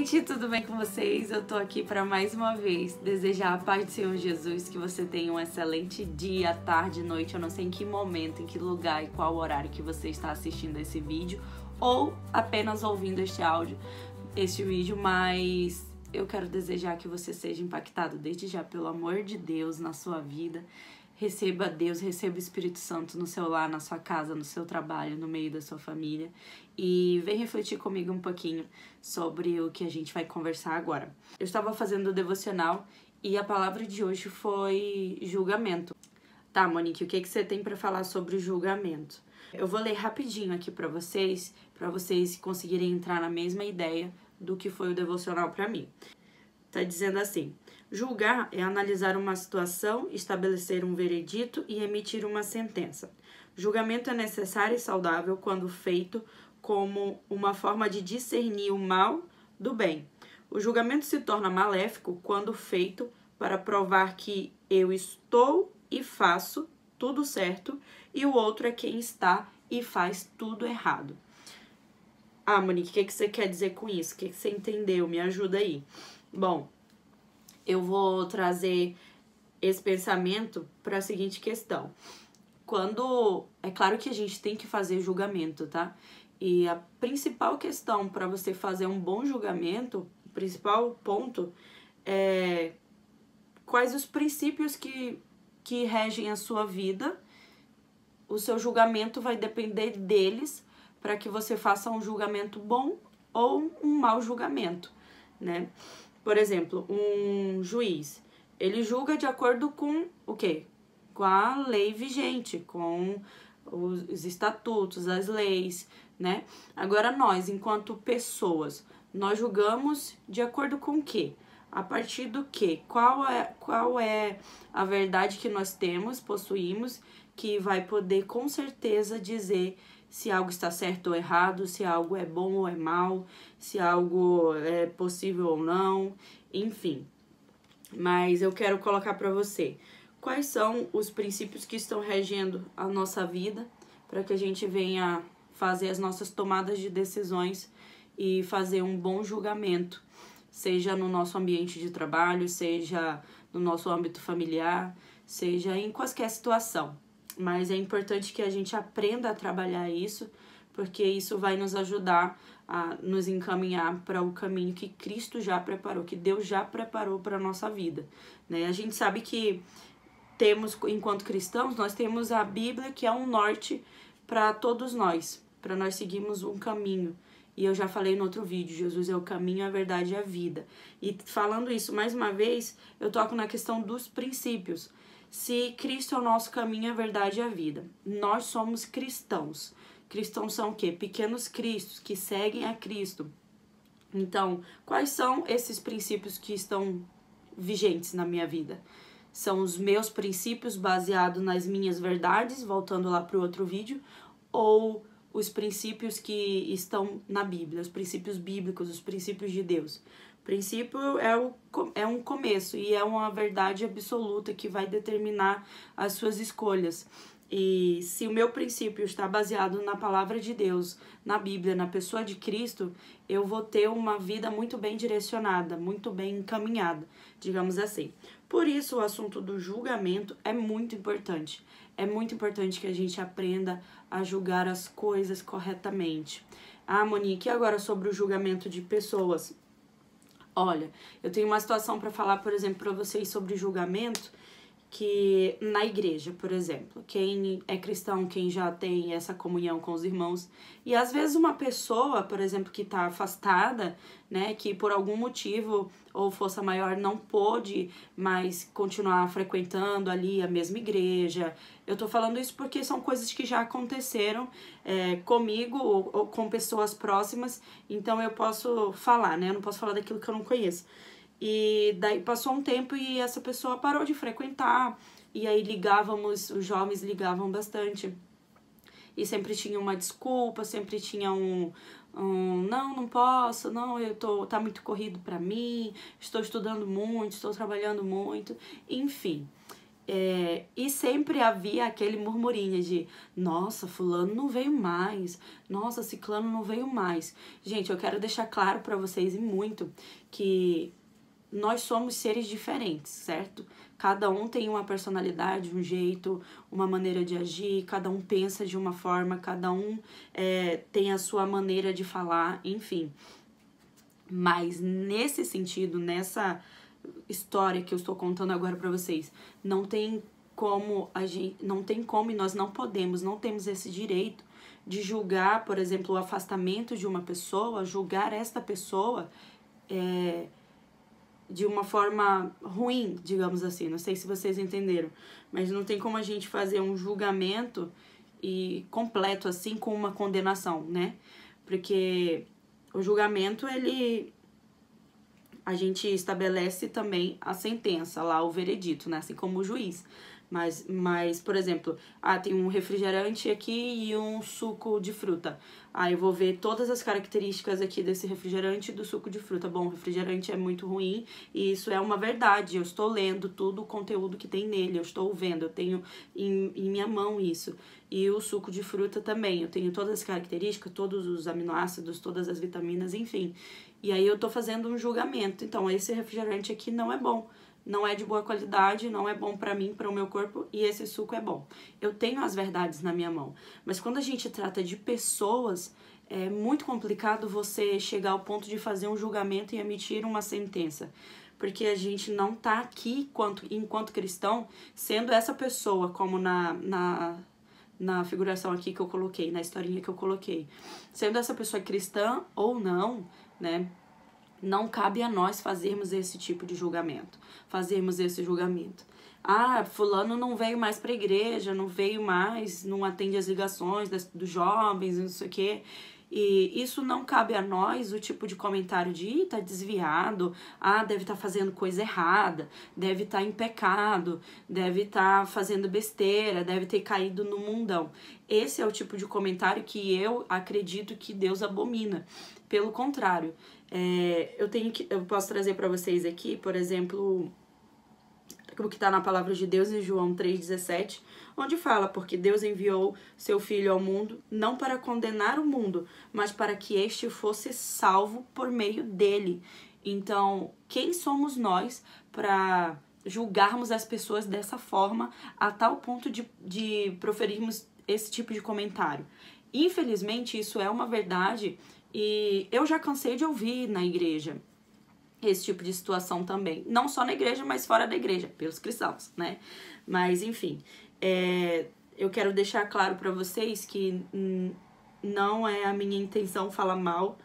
gente, tudo bem com vocês? Eu tô aqui para mais uma vez desejar a paz do Senhor Jesus, que você tenha um excelente dia, tarde, noite, eu não sei em que momento, em que lugar e qual horário que você está assistindo esse vídeo ou apenas ouvindo este vídeo, mas eu quero desejar que você seja impactado desde já pelo amor de Deus na sua vida. Receba Deus, receba o Espírito Santo no seu lar, na sua casa, no seu trabalho, no meio da sua família. E vem refletir comigo um pouquinho sobre o que a gente vai conversar agora. Eu estava fazendo o devocional e a palavra de hoje foi julgamento. Tá, Monique, o que você tem para falar sobre julgamento? Eu vou ler rapidinho aqui para vocês conseguirem entrar na mesma ideia do que foi o devocional para mim. Tá dizendo assim: julgar é analisar uma situação, estabelecer um veredito e emitir uma sentença. Julgamento é necessário e saudável quando feito como uma forma de discernir o mal do bem. O julgamento se torna maléfico quando feito para provar que eu estou e faço tudo certo e o outro é quem está e faz tudo errado. Ah, Monique, o que você quer dizer com isso? O que você entendeu? Me ajuda aí. Bom, eu vou trazer esse pensamento para a seguinte questão. É claro que a gente tem que fazer julgamento, tá? E a principal questão para você fazer um bom julgamento, o principal ponto é quais os princípios que regem a sua vida. O seu julgamento vai depender deles para que você faça um julgamento bom ou um mau julgamento, né? Por exemplo, um juiz, ele julga de acordo com o quê? Com a lei vigente, com os estatutos, as leis, né? Agora nós, enquanto pessoas, nós julgamos de acordo com o quê? A partir do quê? Qual é a verdade que nós possuímos, que vai poder com certeza dizer se algo está certo ou errado, se algo é bom ou é mal, se algo é possível ou não, enfim. Mas eu quero colocar para você quais são os princípios que estão regendo a nossa vida para que a gente venha fazer as nossas tomadas de decisões e fazer um bom julgamento, seja no nosso ambiente de trabalho, seja no nosso âmbito familiar, seja em qualquer situação. Mas é importante que a gente aprenda a trabalhar isso, porque isso vai nos ajudar a nos encaminhar para o caminho que Cristo já preparou, que Deus já preparou para a nossa vida, né? A gente sabe que enquanto cristãos, nós temos a Bíblia, que é um norte para todos nós, para nós seguirmos um caminho. E eu já falei no outro vídeo, Jesus é o caminho, a verdade e a vida. E falando isso mais uma vez, eu toco na questão dos princípios. Se Cristo é o nosso caminho, a verdade e a vida. Nós somos cristãos. Cristãos são o quê? Pequenos cristos que seguem a Cristo. Então, quais são esses princípios que estão vigentes na minha vida? São os meus princípios baseados nas minhas verdades, voltando lá para o outro vídeo, ou os princípios que estão na Bíblia, os princípios bíblicos, os princípios de Deus. Princípio é um começo e é uma verdade absoluta que vai determinar as suas escolhas. E se o meu princípio está baseado na palavra de Deus, na Bíblia, na pessoa de Cristo, eu vou ter uma vida muito bem direcionada, muito bem encaminhada, digamos assim. Por isso, o assunto do julgamento é muito importante. É muito importante que a gente aprenda a julgar as coisas corretamente. Ah, Monique, e agora sobre o julgamento de pessoas? Olha, eu tenho uma situação para falar, por exemplo, para vocês sobre julgamento, que na igreja, por exemplo, quem é cristão, quem já tem essa comunhão com os irmãos, e às vezes uma pessoa, por exemplo, que está afastada, né, que por algum motivo ou força maior não pôde mais continuar frequentando ali a mesma igreja. Eu tô falando isso porque são coisas que já aconteceram comigo ou com pessoas próximas, então eu posso falar, né, eu não posso falar daquilo que eu não conheço. E daí passou um tempo e essa pessoa parou de frequentar. E aí os jovens ligavam bastante. E sempre tinha uma desculpa, sempre tinha não posso, tá muito corrido pra mim, estou estudando muito, estou trabalhando muito, enfim. E sempre havia aquele murmurinho de: nossa, fulano não veio mais, nossa, ciclano não veio mais. Gente, eu quero deixar claro para vocês e muito que nós somos seres diferentes, certo? Cada um tem uma personalidade, um jeito, uma maneira de agir, cada um pensa de uma forma, cada um tem a sua maneira de falar, enfim. Mas nesse sentido, nessa história que eu estou contando agora para vocês, não tem como e nós não podemos, não temos esse direito de julgar, por exemplo, o afastamento de uma pessoa, julgar esta pessoa de uma forma ruim, digamos assim. Não sei se vocês entenderam, mas não tem como a gente fazer um julgamento e completo assim com uma condenação, né? Porque o julgamento, a gente estabelece também a sentença lá, o veredito, né? Assim como o juiz. Mas, por exemplo, tem um refrigerante aqui e um suco de fruta. Eu vou ver todas as características aqui desse refrigerante e do suco de fruta. Bom, o refrigerante é muito ruim e isso é uma verdade. Eu estou lendo tudo o conteúdo que tem nele, eu estou vendo, eu tenho em minha mão isso. E o suco de fruta também, eu tenho todas as características, todos os aminoácidos, todas as vitaminas, enfim. E aí eu tô fazendo um julgamento. Então, esse refrigerante aqui não é bom. Não é de boa qualidade, não é bom pra mim, para o meu corpo, e esse suco é bom. Eu tenho as verdades na minha mão. Mas quando a gente trata de pessoas, é muito complicado você chegar ao ponto de fazer um julgamento e emitir uma sentença. Porque a gente não tá aqui, enquanto cristão, sendo essa pessoa, como na figuração aqui que eu coloquei, na historinha que eu coloquei. Sendo essa pessoa cristã ou não, né? Não cabe a nós fazermos esse tipo de julgamento, fazermos esse julgamento. Fulano não veio mais para a igreja, não veio mais, não atende as ligações dos jovens, não sei o quê. E isso não cabe a nós, o tipo de comentário de tá desviado, deve estar fazendo coisa errada, deve estar em pecado, deve estar fazendo besteira, deve ter caído no mundão. Esse é o tipo de comentário que eu acredito que Deus abomina. Pelo contrário, eu posso trazer para vocês aqui, por exemplo, o que está na palavra de Deus em João 3,17, onde fala: porque Deus enviou seu Filho ao mundo, não para condenar o mundo, mas para que este fosse salvo por meio dele. Então, quem somos nós para julgarmos as pessoas dessa forma, a tal ponto de proferirmos esse tipo de comentário? Infelizmente, isso é uma verdade. E eu já cansei de ouvir na igreja esse tipo de situação também. Não só na igreja, mas fora da igreja, pelos cristãos, né? Mas, enfim, eu quero deixar claro para vocês que não é a minha intenção falar mal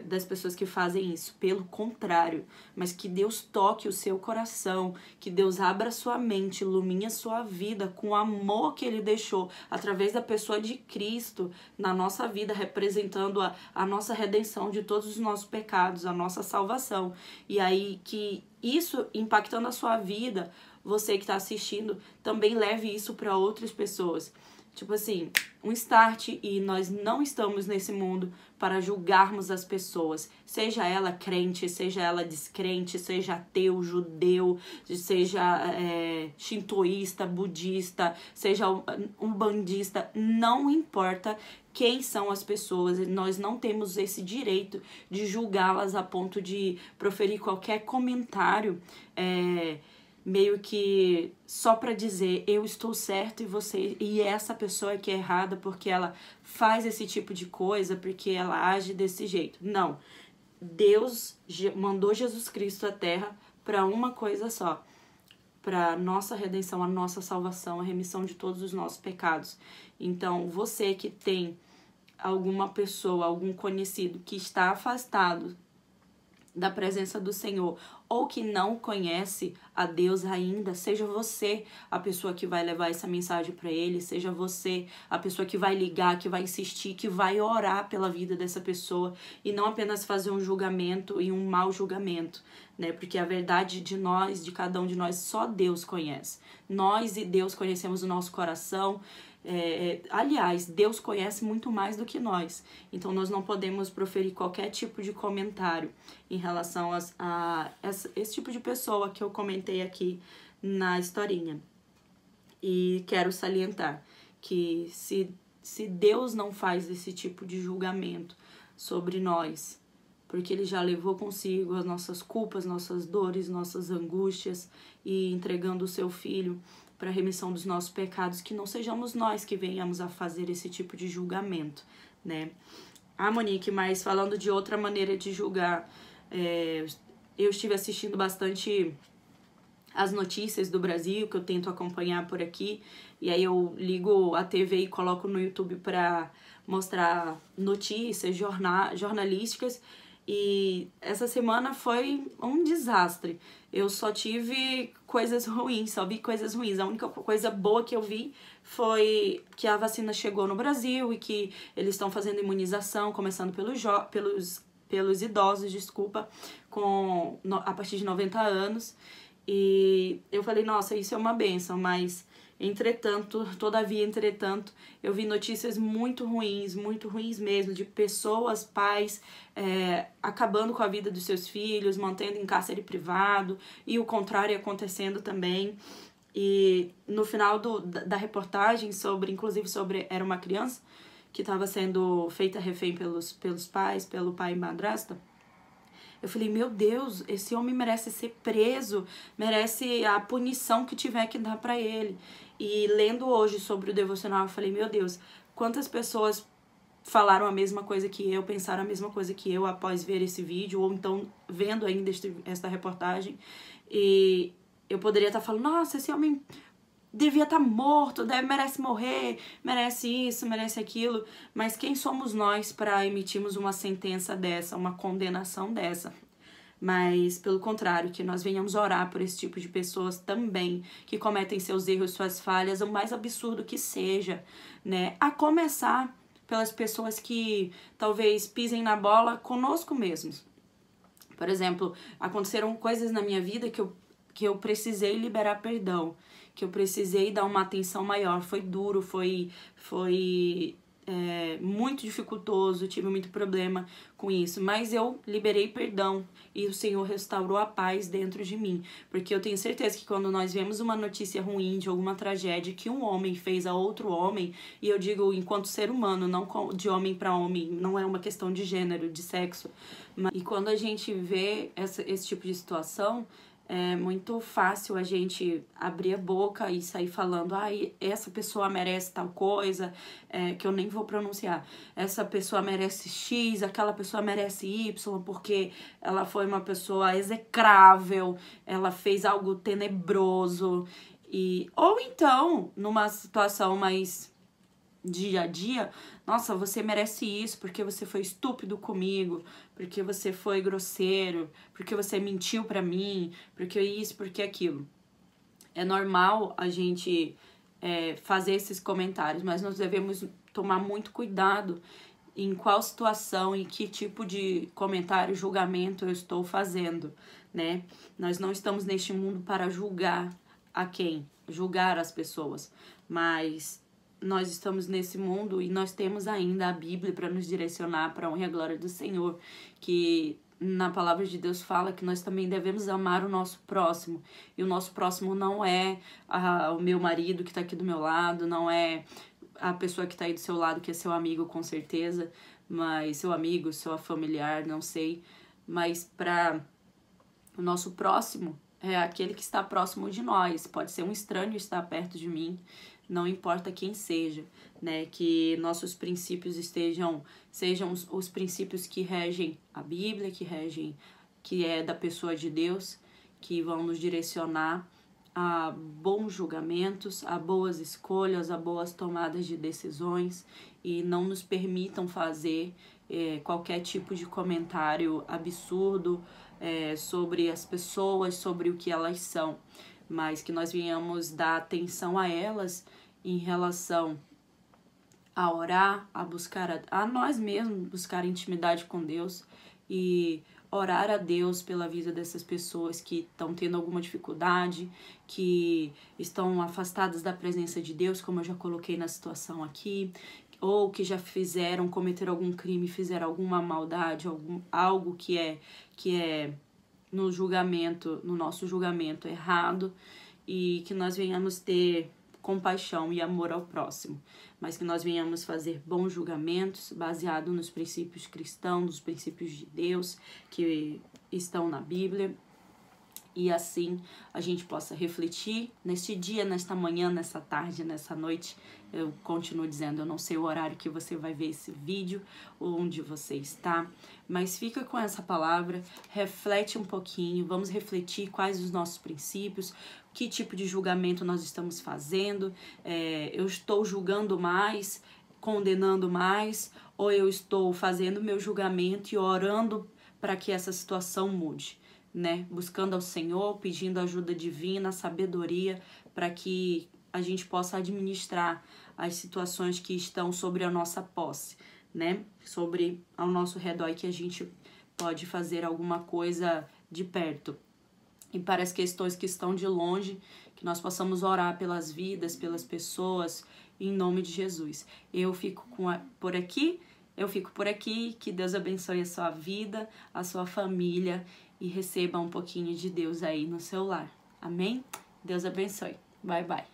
das pessoas que fazem isso, pelo contrário, mas que Deus toque o seu coração, que Deus abra sua mente, ilumine a sua vida com o amor que Ele deixou através da pessoa de Cristo na nossa vida, representando a nossa redenção de todos os nossos pecados, a nossa salvação. E aí que isso, impactando a sua vida, você que está assistindo, também leve isso para outras pessoas. Tipo assim, um start, e nós não estamos nesse mundo para julgarmos as pessoas, seja ela crente, seja ela descrente, seja ateu, judeu, seja shintoísta, budista, seja umbandista, não importa quem são as pessoas, nós não temos esse direito de julgá-las a ponto de proferir qualquer comentário meio que só para dizer eu estou certo e essa pessoa é que é errada porque ela faz esse tipo de coisa, porque ela age desse jeito. Não. Deus mandou Jesus Cristo à Terra para uma coisa só, para nossa redenção, a nossa salvação, a remissão de todos os nossos pecados. Então, você que tem alguma pessoa, algum conhecido que está afastado da presença do Senhor, ou que não conhece a Deus ainda, seja você a pessoa que vai levar essa mensagem para ele, seja você a pessoa que vai ligar, que vai insistir, que vai orar pela vida dessa pessoa e não apenas fazer um julgamento e um mau julgamento, né? Porque a verdade de nós, de cada um de nós, só Deus conhece. Nós e Deus conhecemos o nosso coração. Aliás, Deus conhece muito mais do que nós. Então, nós não podemos proferir qualquer tipo de comentário em relação a esse tipo de pessoa que eu comentei aqui na historinha. E quero salientar que se Deus não faz esse tipo de julgamento sobre nós, porque Ele já levou consigo as nossas culpas, nossas dores, nossas angústias, e entregando o seu Filho para a remissão dos nossos pecados, que não sejamos nós que venhamos a fazer esse tipo de julgamento, né? Monique, mas falando de outra maneira de julgar, eu estive assistindo bastante as notícias do Brasil, que eu tento acompanhar por aqui, e aí eu ligo a TV e coloco no YouTube para mostrar notícias jornalísticas, e essa semana foi um desastre. Eu só tive coisas ruins, só vi coisas ruins. A única coisa boa que eu vi foi que a vacina chegou no Brasil e que eles estão fazendo imunização, começando pelos idosos, a partir de 90 anos. E eu falei, nossa, isso é uma bênção, mas entretanto, eu vi notícias muito ruins mesmo, de pessoas, pais, acabando com a vida dos seus filhos, mantendo em cárcere privado, e o contrário acontecendo também. E no final da reportagem, inclusive era uma criança que estava sendo feita refém pelos pais, pelo pai e madrasta. Eu falei, meu Deus, esse homem merece ser preso, merece a punição que tiver que dar pra ele. E lendo hoje sobre o devocional, eu falei, meu Deus, quantas pessoas falaram a mesma coisa que eu, pensaram a mesma coisa que eu após ver esse vídeo, ou então vendo ainda esta reportagem. E eu poderia estar falando, nossa, esse homem devia estar morto, merece morrer, merece isso, merece aquilo. Mas quem somos nós para emitirmos uma sentença dessa, uma condenação dessa? Mas, pelo contrário, que nós venhamos orar por esse tipo de pessoas também, que cometem seus erros, suas falhas, o mais absurdo que seja, né? A começar pelas pessoas que talvez pisem na bola conosco mesmos. Por exemplo, aconteceram coisas na minha vida que eu precisei liberar perdão, que eu precisei dar uma atenção maior. Foi duro, foi muito dificultoso, tive muito problema com isso, mas eu liberei perdão e o Senhor restaurou a paz dentro de mim, porque eu tenho certeza que quando nós vemos uma notícia ruim de alguma tragédia que um homem fez a outro homem, e eu digo enquanto ser humano, não de homem para homem, não é uma questão de gênero, de sexo, e quando a gente vê esse tipo de situação, é muito fácil a gente abrir a boca e sair falando, essa pessoa merece tal coisa, que eu nem vou pronunciar. Essa pessoa merece X, aquela pessoa merece Y, porque ela foi uma pessoa execrável, ela fez algo tenebroso. Ou então, numa situação mais dia a dia, nossa, você merece isso porque você foi estúpido comigo, porque você foi grosseiro, porque você mentiu pra mim, porque isso, porque aquilo. É normal a gente fazer esses comentários, mas nós devemos tomar muito cuidado em qual situação e que tipo de comentário, julgamento eu estou fazendo, né? Nós não estamos neste mundo para julgar julgar as pessoas, mas nós estamos nesse mundo e nós temos ainda a Bíblia para nos direcionar para a honra e a glória do Senhor, que na palavra de Deus fala que nós também devemos amar o nosso próximo, e o nosso próximo não é o meu marido que está aqui do meu lado, não é a pessoa que está aí do seu lado, que é seu amigo com certeza, mas seu amigo, seu familiar, não sei, mas para o nosso próximo é aquele que está próximo de nós, pode ser um estranho estar perto de mim, não importa quem seja, né? Que nossos princípios sejam os princípios que regem a Bíblia, que é da pessoa de Deus, que vão nos direcionar a bons julgamentos, a boas escolhas, a boas tomadas de decisões, e não nos permitam fazer qualquer tipo de comentário absurdo sobre as pessoas, sobre o que elas são, mas que nós venhamos dar atenção a elas em relação a orar, a buscar a nós mesmos, buscar intimidade com Deus e orar a Deus pela vida dessas pessoas que estão tendo alguma dificuldade, que estão afastadas da presença de Deus, como eu já coloquei na situação aqui, ou que já cometeram algum crime, fizeram alguma maldade, algo que é no nosso julgamento errado, e que nós venhamos ter compaixão e amor ao próximo, mas que nós venhamos fazer bons julgamentos baseados nos princípios cristãos, nos princípios de Deus que estão na Bíblia, e assim a gente possa refletir neste dia, nesta manhã, nessa tarde, nessa noite. Eu continuo dizendo, eu não sei o horário que você vai ver esse vídeo, onde você está, mas fica com essa palavra, reflete um pouquinho, vamos refletir quais os nossos princípios, que tipo de julgamento nós estamos fazendo, eu estou julgando mais, condenando mais, ou eu estou fazendo meu julgamento e orando para que essa situação mude, né? Buscando ao Senhor, pedindo ajuda divina, sabedoria, para que a gente possa administrar as situações que estão sobre a nossa posse, né? Sobre ao nosso redor, e que a gente pode fazer alguma coisa de perto. E para as questões que estão de longe, que nós possamos orar pelas vidas, pelas pessoas, em nome de Jesus. Eu fico por aqui, que Deus abençoe a sua vida, a sua família, e receba um pouquinho de Deus aí no seu lar. Amém? Deus abençoe. Bye, bye.